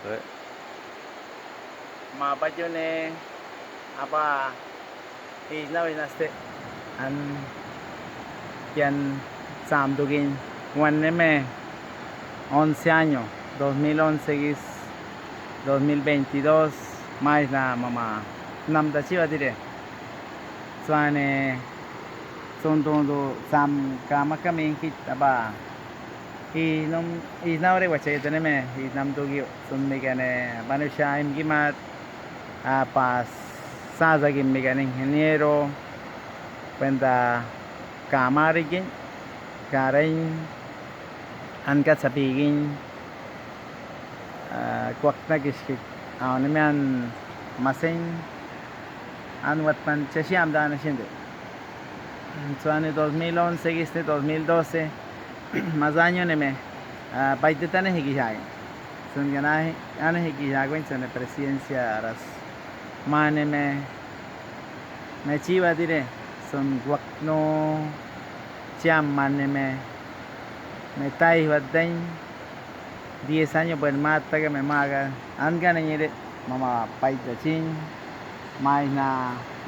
Đấy. Mà bây giờ này apa now inaste an yan samdugin wanne me 11 años 2011 is 2022 mais na mama nam da chiwa dire soane son do sam kama kami kit aba i naure wache tene me i nam do gi son me gane banusha im gimat pas saza gi me gane ingeniero penda kamarigin karain anka sapigin kwakna gishkit awne me an masen an watpan chasham dana shinde soane 2011 giste 2012 más años ne me paite tane higi jay sun gana ane higi jagwen sone presidencia ras mane me chiva dire son wakno cham mane me tai wadain 10 años pues mata que me maga an gana nyire mama paite chin mais na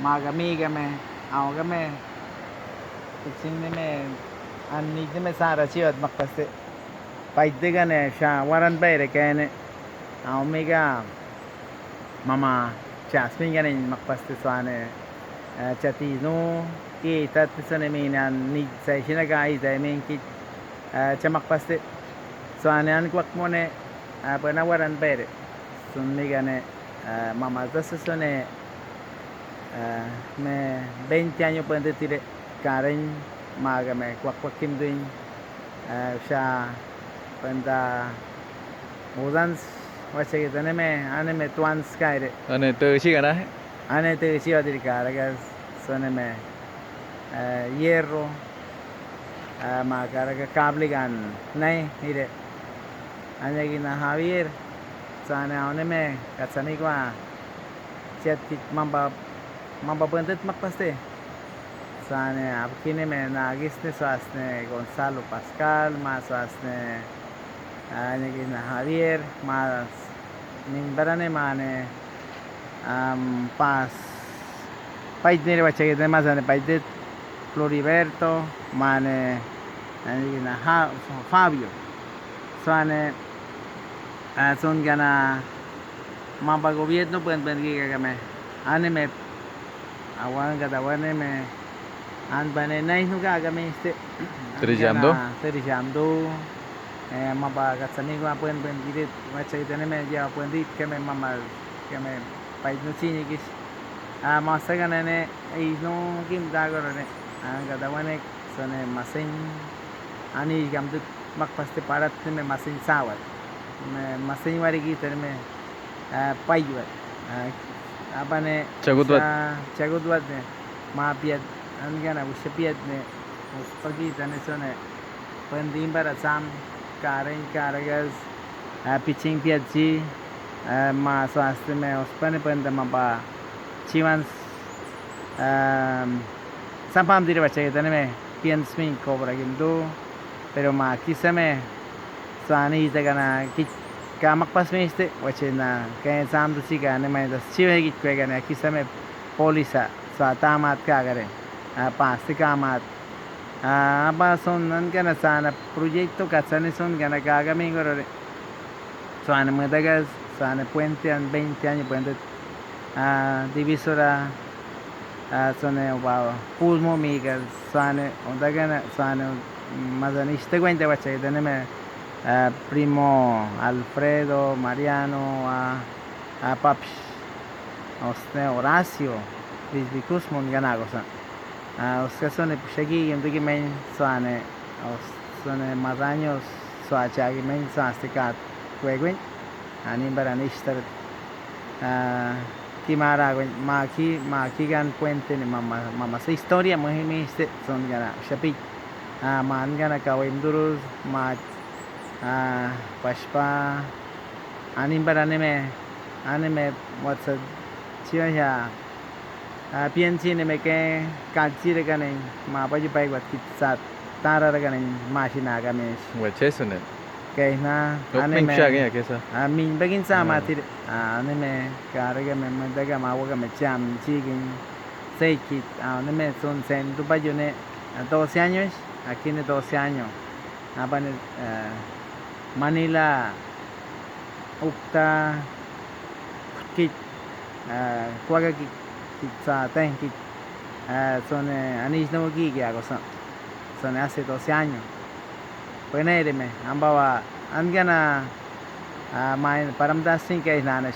maga miga me auga me chin me an ni me sara chiot makpaste paite gane sha waran bayre kene omega mama chasmin gane makpaste soane chati no ki tat sone minan ni sai shina gai dai men ki chamakpaste soane an kwak mone bana waran bayre sun mi gane mama das sone me 20 años puede tire karen maga me kwak kim doing sha penda mudans wache que anime tuan skyre Ane từ chi cả đấy. ane te si adir karagas soneme hierro ma karaga cable gan nai ire ane gina Javier sana oneme katsani kwa chat mamba bendet makpaste sane abkine me nagisne swasne Gonzalo Pascal más swasne ane gina Javier más nin barane mane pas paidnere wache que más ane paidet Floriberto mane ane gina Fabio sane son gana mamba gobierno pueden venir que me ane me awan gada wane me an bane nai nuga game este terijamdo mamba gatsani gua pueden venir wache que me ya pueden dir que me mama que me paid no chini gis masa gana ne ai no kim dagoro ne gada wane sone masin ani gamdu makpaste parat me masin sawat me masin wari gitar me paiwat abane chagudwat ne ma piat an gana ushe piat ne uspagi tane sone pendim bara sam karen karagas pitching piat ji ma swaste me uspane penda maba chivan sampam dire bache tane me pian swing cobra gindu pero ma kisame sani tagana ki kamak pas me este wache na kaya sam du siga ne mai das chive git kwe gane kisame polisa sa tamat ka gare pasti kamat aba son nan gana sana proyecto katsane son gana kaga me ngorore soane mudagas soane puente an 20 años puente divisora soane wow pulmo migas soane ondagana soane mazaniste cuenta wache dane me primo Alfredo Mariano Paps osne Horacio Bisbicus mon ganagosa osca soane pushagi yemdugi men soane osne mazaños soachagi men sastikat kwegwen ani baranishtar kimara maki gan puente ni mama sa historia mo himiste son gana shapit man gana kawim durus ma pashpa anim barane anime what's a chia ya piensi ne me ke kachi re gane ma paji pai wat kit sat tara re gane mashina ga me Ngoài chết rồi này. que na Opening siya kaya kesa. min bagin sa matir anime karga me daga mawaga me cham chigin seikit anime son sen dubayone 12 años aquí tiene 12 años apan Manila ukta kit kuaga kit sa ten kit son anis no gigi ako son hace 12 años pues nere me ambawa angana main paramdas sin que es nana